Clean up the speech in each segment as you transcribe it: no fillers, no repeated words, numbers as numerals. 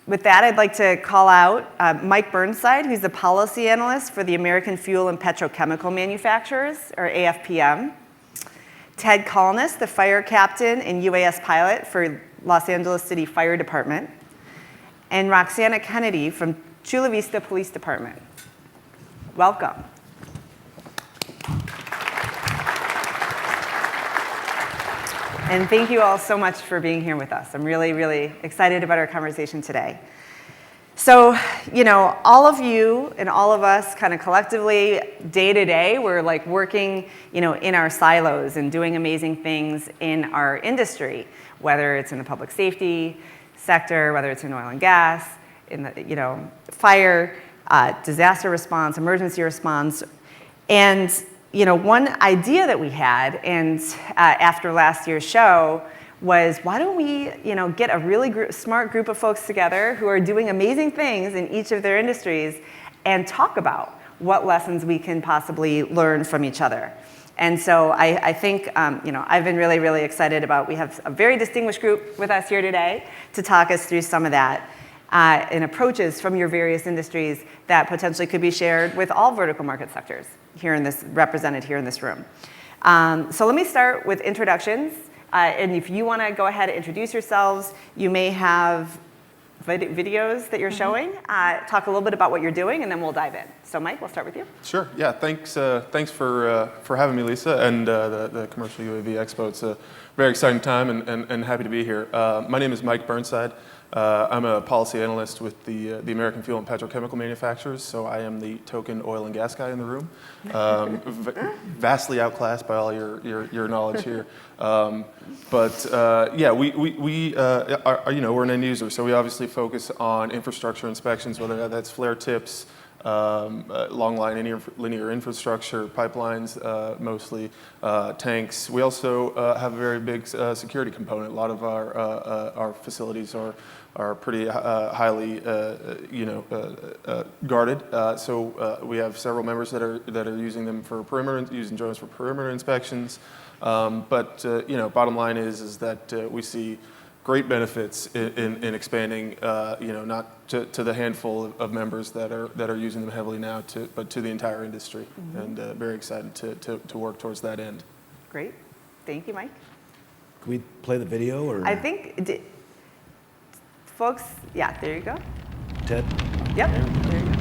With that, I'd like to call out Mike Burnside, who's the policy analyst for the American Fuel and Petrochemical Manufacturers, or AFPM. Ted Kalnas, the fire captain and UAS pilot for Los Angeles City Fire Department. And Roxana Kennedy from Chula Vista Police Department. Welcome. And thank you all so much for being here with us. I'm really, really excited about our conversation today. So, all of you and all of us kind of collectively, day to day, we're like working, in our silos and doing amazing things in our industry, whether it's in the public safety sector, whether it's in oil and gas, in the, fire, disaster response, emergency response. And one idea that we had, and after last year's show, was why don't we, get a really smart group of folks together who are doing amazing things in each of their industries and talk about what lessons we can possibly learn from each other. And so I think, I've been really, really excited about, we have a very distinguished group with us here today to talk us through some of that and approaches from your various industries that potentially could be shared with all vertical market sectors represented here in this room. So let me start with introductions. And if you want to go ahead and introduce yourselves, you may have videos that you're showing. Talk a little bit about what you're doing, and then we'll dive in. So Mike, we'll start with you. Sure, yeah, thanks for having me, Lisa, and the Commercial UAV Expo. It's a very exciting time and happy to be here. My name is Mike Burnside. I'm a policy analyst with the American Fuel and Petrochemical Manufacturers, so I am the token oil and gas guy in the room. Vastly outclassed by all your knowledge here. Yeah, we are, we're an end user, so we obviously focus on infrastructure inspections, whether that's flare tips, long line linear infrastructure, pipelines mostly, tanks. We also have a very big security component. A lot of our facilities are pretty highly guarded. So we have several members that are using them for using drones for perimeter inspections. Bottom line is that we see great benefits in expanding, not to the handful of members that are using them heavily now, but to the entire industry, and very excited to work towards that end. Great, thank you, Mike. Can we play the video, or? I think, folks, yeah, there you go. Ted? Yep, there you go.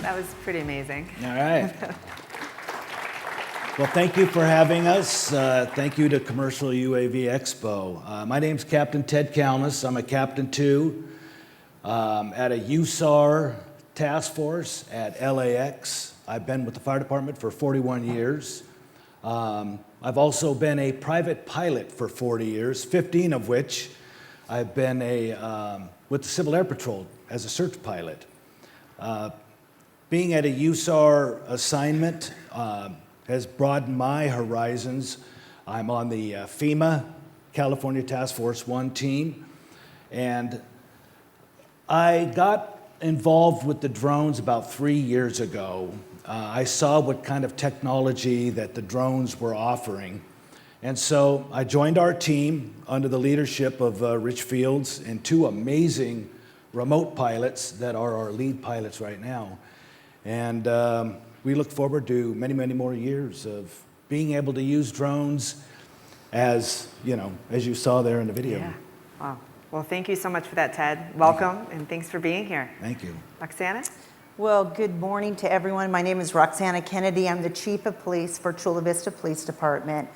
That was pretty amazing. All right. Well, thank you for having us. Thank you to Commercial UAV Expo. My name's Captain Ted Kalnas. I'm a Captain 2 at a USAR task force at LAX. I've been with the fire department for 41 years. I've also been a private pilot for 40 years, 15 of which I've been with the Civil Air Patrol as a search pilot. Being at a USAR assignment has broadened my horizons. I'm on the FEMA, California Task Force 1 team, and I got involved with the drones about 3 years ago. I saw what kind of technology that the drones were offering. And so I joined our team under the leadership of Rich Fields and 2 amazing remote pilots that are our lead pilots right now. And we look forward to many, many more years of being able to use drones as you saw there in the video. Yeah. Wow. Well, thank you so much for that, Ted. Welcome, and thanks for being here. Thank you. Roxana? Well, good morning to everyone. My name is Roxana Kennedy. I'm the Chief of Police for Chula Vista Police Department.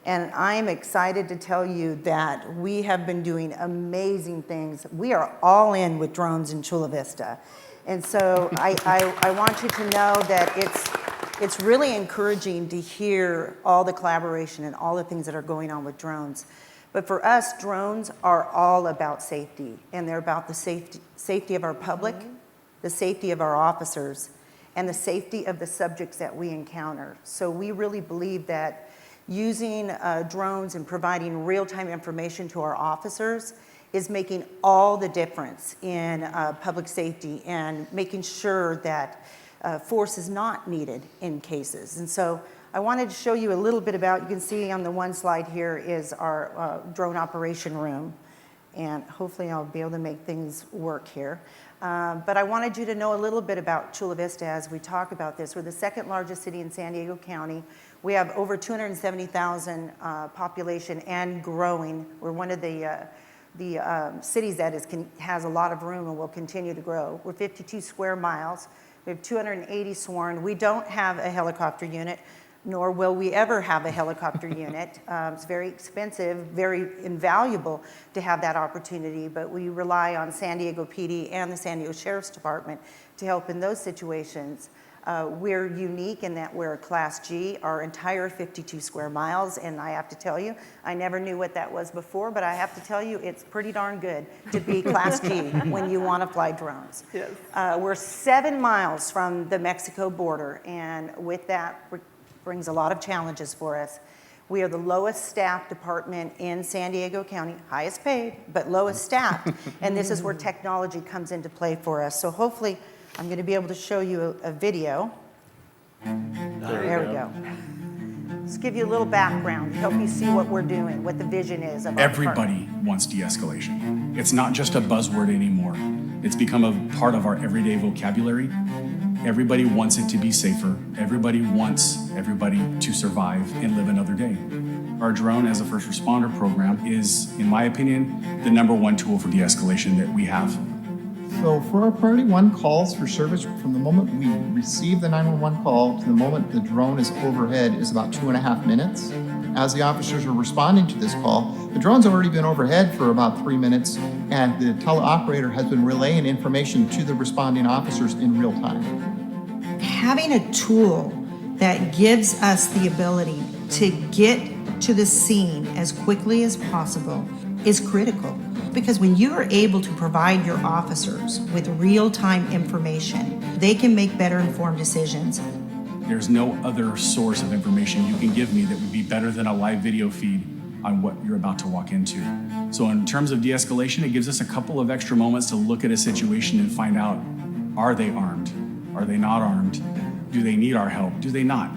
And I'm excited to tell you that we have been doing amazing things. We are all in with drones in Chula Vista. And so I want you to know that it's really encouraging to hear all the collaboration and all the things that are going on with drones. But for us, drones are all about safety, and they're about the safety of our public, the safety of our officers, and the safety of the subjects that we encounter. So we really believe that using drones and providing real-time information to our officers is making all the difference in public safety and making sure that force is not needed in cases. And so I wanted to show you a little bit about, you can see on the one slide here is our drone operation room. And hopefully I'll be able to make things work here. But I wanted you to know a little bit about Chula Vista as we talk about this. We're the 2nd largest city in San Diego County. We have over 270,000 population and growing. We're one of the cities that has a lot of room and will continue to grow. We're 52 square miles. We have 280 sworn. We don't have a helicopter unit, nor will we ever have a helicopter unit. It's very expensive, very invaluable to have that opportunity, but we rely on San Diego PD and the San Diego Sheriff's Department to help in those situations. We're unique in that we're a Class G, our entire 52 square miles, and I have to tell you, I never knew what that was before, but I have to tell you, it's pretty darn good to be Class G when you want to fly drones. Yes. We're 7 miles from the Mexico border, and with that brings a lot of challenges for us. We are the lowest staffed department in San Diego County, highest paid, but lowest staffed, and this is where technology comes into play for us. So hopefully, I'm going to be able to show you a video. There we go. Just give you a little background, help you see what we're doing, what the vision is of our Everybody wants de-escalation. It's not just a buzzword anymore. It's become a part of our everyday vocabulary. Everybody wants it to be safer. Everybody wants everybody to survive and live another day. Our drone as a first responder program is, in my opinion, the #1 tool for de-escalation that we have. So for our priority 1 calls for service, from the moment we receive the 911 call to the moment the drone is overhead is about 2.5 minutes. As the officers are responding to this call, the drone's already been overhead for about 3 minutes, and the teleoperator has been relaying information to the responding officers in real time. Having a tool that gives us the ability to get to the scene as quickly as possible is critical. Because when you are able to provide your officers with real-time information, they can make better informed decisions. There's no other source of information you can give me that would be better than a live video feed on what you're about to walk into. So in terms of de-escalation, it gives us a couple of extra moments to look at a situation and find out, are they armed? Are they not armed? Do they need our help? Do they not?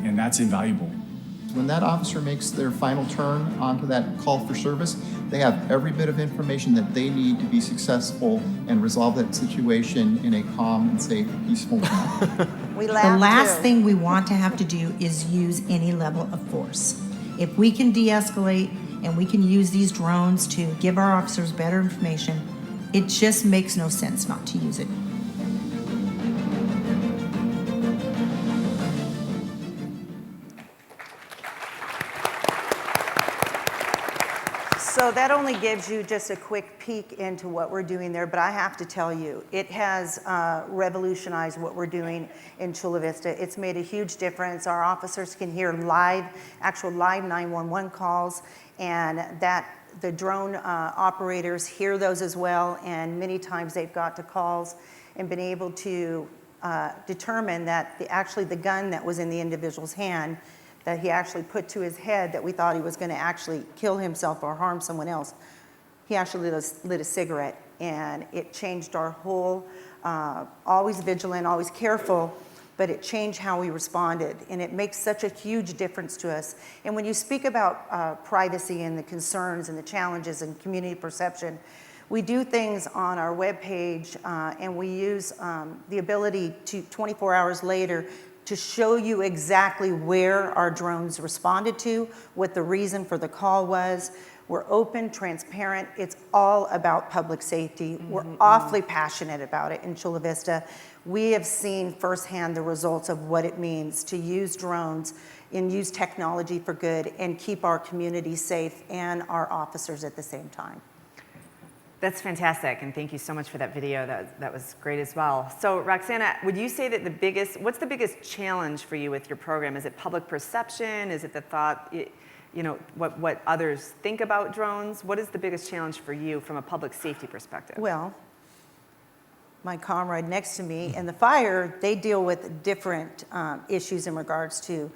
And that's invaluable. When that officer makes their final turn onto that call for service, they have every bit of information that they need to be successful and resolve that situation in a calm and safe, peaceful manner. The last thing we want to have to do is use any level of force. If we can de-escalate and we can use these drones to give our officers better information, it just makes no sense not to use it. So that only gives you just a quick peek into what we're doing there, but I have to tell you, it has revolutionized what we're doing in Chula Vista. It's made a huge difference. Our officers can hear actual live 911 calls, and that the drone operators hear those as well, and many times they've got to calls and been able to determine that actually the gun that was in the individual's hand that he actually put to his head, that we thought he was going to actually kill himself or harm someone else, he actually lit a cigarette, and it changed our whole, always vigilant, always careful, but it changed how we responded, and it makes such a huge difference to us. And when you speak about privacy and the concerns and the challenges and community perception, we do things on our webpage, and we use the ability to 24 hours later to show you exactly where our drones responded to, what the reason for the call was. We're open, transparent. It's all about public safety. We're awfully passionate about it in Chula Vista. We have seen firsthand the results of what it means to use drones and use technology for good and keep our community safe and our officers at the same time. That's fantastic, and thank you so much for that video. That was great as well. So Roxana, would you say that what's the biggest challenge for you with your program? Is it public perception? Is it the thought, what others think about drones? What is the biggest challenge for you from a public safety perspective? Well, my comrade next to me and the fire, they deal with different issues in regards to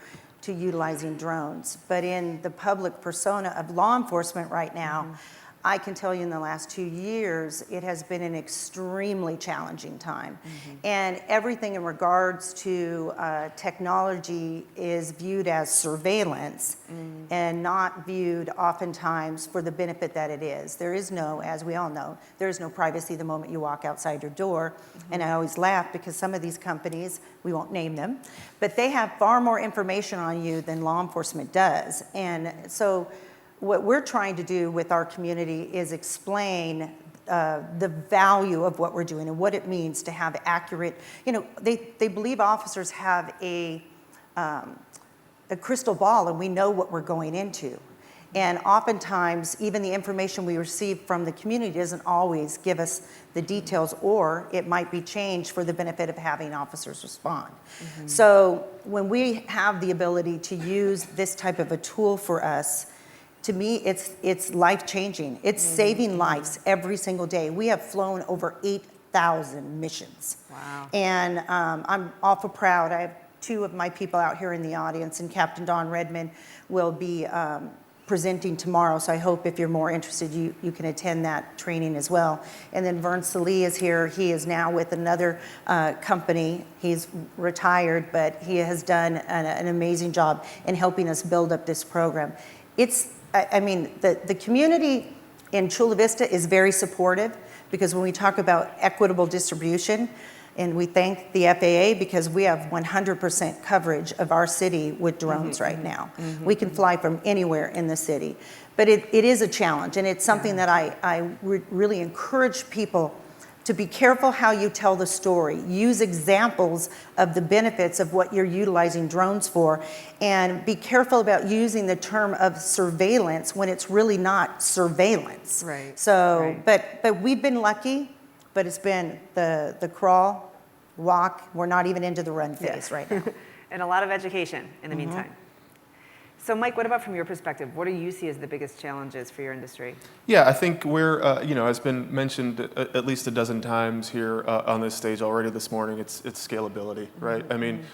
utilizing drones. But in the public persona of law enforcement right now, I can tell you in the last 2 years, it has been an extremely challenging time. And everything in regards to technology is viewed as surveillance and not viewed oftentimes for the benefit that it is. There is no, as we all know, there is no privacy the moment you walk outside your door. And I always laugh because some of these companies, we won't name them, but they have far more information on you than law enforcement does. And so what we're trying to do with our community is explain the value of what we're doing and what it means to have accurate, they believe officers have a crystal ball and we know what we're going into. And oftentimes, even the information we receive from the community doesn't always give us the details, or it might be changed for the benefit of having officers respond. So when we have the ability to use this type of a tool for us, to me, it's life-changing. It's saving lives every single day. We have flown over 8,000 missions. Wow. And I'm awful proud. I have 2 of my people out here in the audience, and Captain Don Redmond will be presenting tomorrow, so I hope if you're more interested, you can attend that training as well. And then Vern Salee is here. He is now with another company. He's retired, but he has done an amazing job in helping us build up this program. The community in Chula Vista is very supportive, because when we talk about equitable distribution, and we thank the FAA because we have 100% coverage of our city with drones right now. We can fly from anywhere in the city. But it is a challenge, and it's something that I really encourage people to be careful how you tell the story. Use examples of the benefits of what you're utilizing drones for, and be careful about using the term of surveillance when it's really not surveillance. Right. So, but we've been lucky, but it's been the crawl, walk. We're not even into the run phase right now. And a lot of education in the meantime. So Mike, what about from your perspective? What do you see as the biggest challenges for your industry? Yeah, I think we're, has been mentioned at least a dozen times here on this stage already this morning, it's scalability, right? I mean,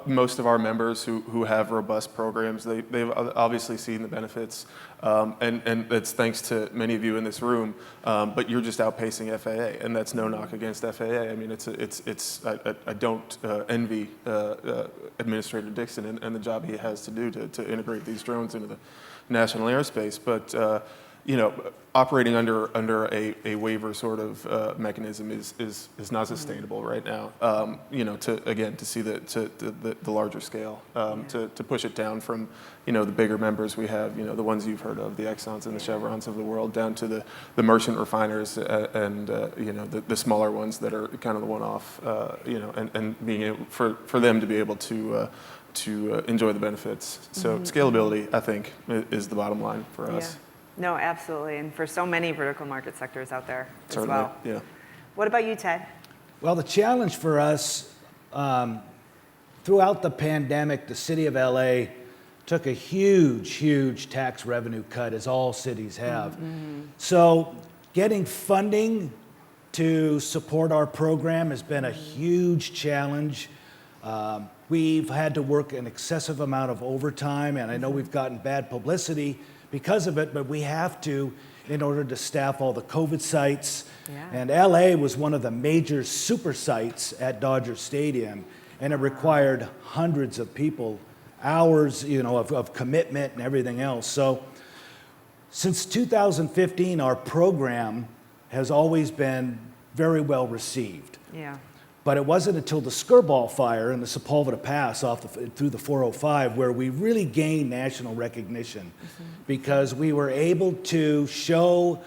most of our members who have robust programs, they've obviously seen the benefits, and it's thanks to many of you in this room, but you're just outpacing FAA, and that's no knock against FAA. I mean, I don't envy Administrator Dixon and the job he has to do to integrate these drones into the national airspace, but operating under a waiver sort of mechanism is not sustainable right now. To see the larger scale, to push it down from the bigger members we have, the ones you've heard of, the Exxons and the Chevrons of the world, down to the merchant refiners and the smaller ones that are kind of the one-off, and being able for them to be able to enjoy the benefits. So scalability, I think, is the bottom line for us. No, absolutely. And for so many vertical market sectors out there as Certainly, well. yeah. What about you, Ted? Well, the challenge for us, throughout the pandemic, the city of LA took a huge tax revenue cut, as all cities have. So getting funding to support our program has been a huge challenge. We've had to work an excessive amount of overtime, and I know we've gotten bad publicity because of it, but we have to in order to staff all the COVID sites. Yeah. And LA was one of the major super sites at Dodger Stadium, and it required hundreds of people, hours, of commitment and everything else. So since 2015, our program has always been very well received. Yeah. But it wasn't until the Skirball fire in the Sepulveda Pass through the 405 where we really gained national recognition, because we were able to show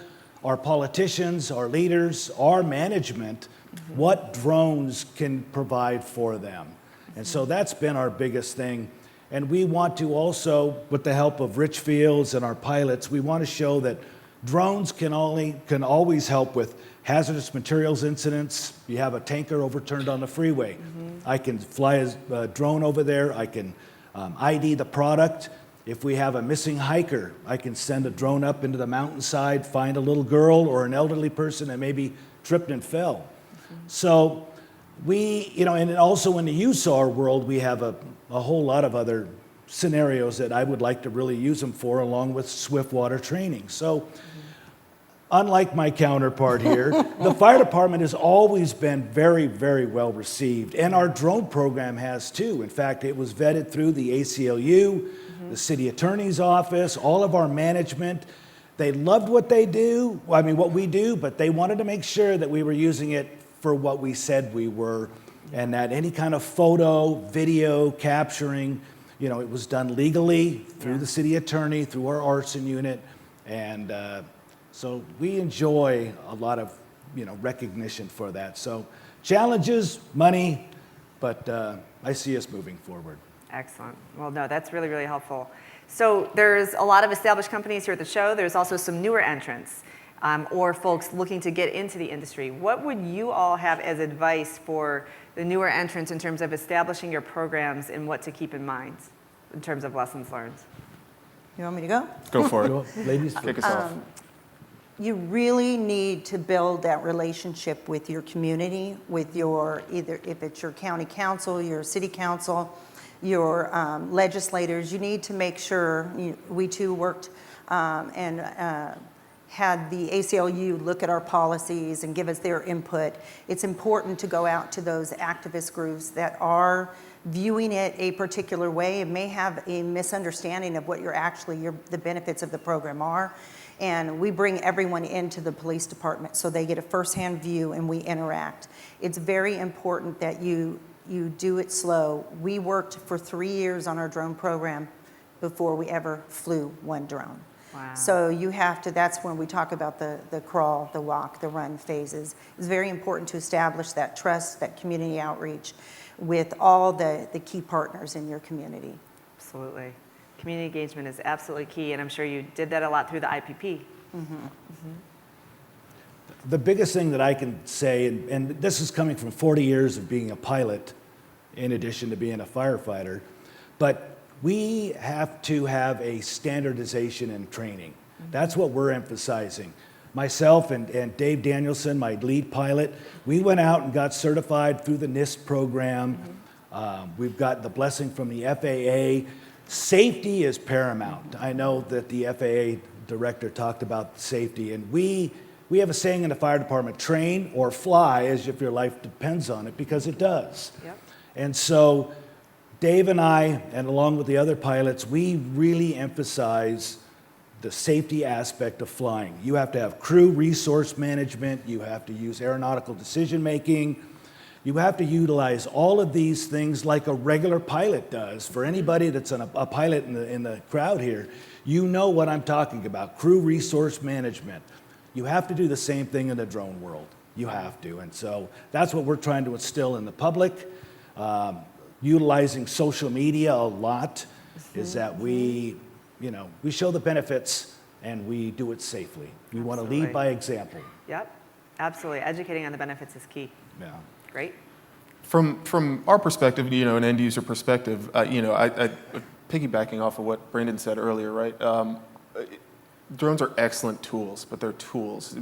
our politicians, our leaders, our management what drones can provide for them. And so that's been our biggest thing. And we want to also, with the help of Rich Fields and our pilots, we want to show that drones can always help with hazardous materials incidents. You have a tanker overturned on the freeway. I can fly a drone over there. I can ID the product. If we have a missing hiker, I can send a drone up into the mountainside, find a little girl or an elderly person that maybe tripped and fell. So we, and also in the USAR world, we have a whole lot of other scenarios that I would like to really use them for, along with swift water training. So unlike my counterpart here, the fire department has always been very, very well received, and our drone program has too. In fact, it was vetted through the ACLU, the city attorney's office, all of our management. They loved what they do, what we do, but they wanted to make sure that we were using it for what we said we were, and that any kind of photo, video capturing, it was done legally through the city attorney, through our arson unit, and so we enjoy a lot of, recognition for that. So challenges, money, but I see us moving forward. Excellent. Well, no, that's really, really helpful. So there's a lot of established companies here at the show. There's also some newer entrants or folks looking to get into the industry. What would you all have as advice for the newer entrants in terms of establishing your programs and what to keep in mind in terms of lessons learned? You want me to go? Go for it. Ladies, Kick us off. You really need to build that relationship with your community, with your, either if it's your county council, your city council, your legislators. You need to make sure, we too worked and had the ACLU look at our policies and give us their input. It's important to go out to those activist groups that are viewing it a particular way and may have a misunderstanding of what the benefits of the program are. And we bring everyone into the police department so they get a firsthand view and we interact. It's very important that you do it slow. We worked for 3 years on our drone program before we ever flew one drone. Wow. So you have to, that's when we talk about the crawl, the walk, the run phases. It's very important to establish that trust, that community outreach with all the key partners in your community. Absolutely. Community engagement is absolutely key, and I'm sure you did that a lot through the IPP. The biggest thing that I can say, and this is coming from 40 years of being a pilot in addition to being a firefighter, but we have to have a standardization in training. That's what we're emphasizing. Myself and Dave Danielson, my lead pilot, we went out and got certified through the NIST program. We've got the blessing from the FAA. Safety is paramount. I know that the FAA director talked about safety, and we have a saying in the fire department, train or fly as if your life depends on it, because it does. Yep. And so Dave and I, and along with the other pilots, we really emphasize the safety aspect of flying. You have to have crew resource management, you have to use aeronautical decision making, you have to utilize all of these things like a regular pilot does. For anybody that's a pilot in the crowd here, you know what I'm talking about, crew resource management. You have to do the same thing in the drone world. You have to. And so that's what we're trying to instill in the public. Utilizing social media a lot is that we show the benefits and we do it safely. We want to Absolutely. lead by example. Yep, absolutely. Educating on the benefits is key. Yeah. Great. From our perspective, an end user perspective, I piggybacking off of what Brandon said earlier, right? Drones are excellent tools, but they're tools.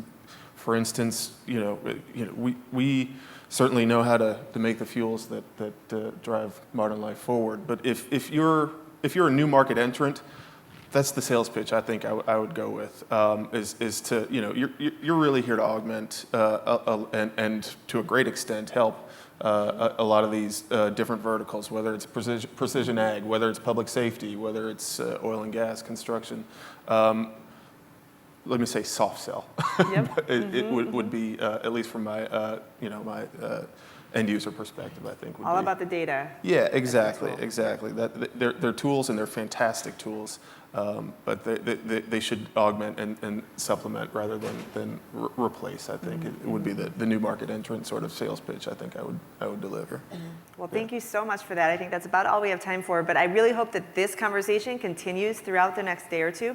For instance, we certainly know how to make the fuels that drive modern life forward. But if you're a new market entrant, that's the sales pitch I think I would go with. Is to you're really here to augment and to a great extent help a lot of these different verticals, whether it's precision ag, whether it's public safety, whether it's oil and gas, construction. Let me say soft sell. Yep. It would be, at least from my, my end user perspective, I think. All about the data. Yeah, exactly. They're tools and they're fantastic tools, but they should augment and supplement rather than replace. I think it would be the new market entrant sort of sales pitch. I think I would deliver. Well, thank you so much for that. I think that's about all we have time for, but I really hope that this conversation continues throughout the next day or two,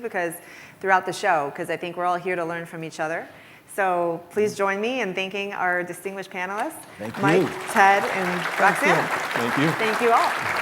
throughout the show, because I think we're all here to learn from each other. So please join me in thanking our distinguished panelists, Thank you. Mike, Ted, and Roxana. Thank you. Thank you all.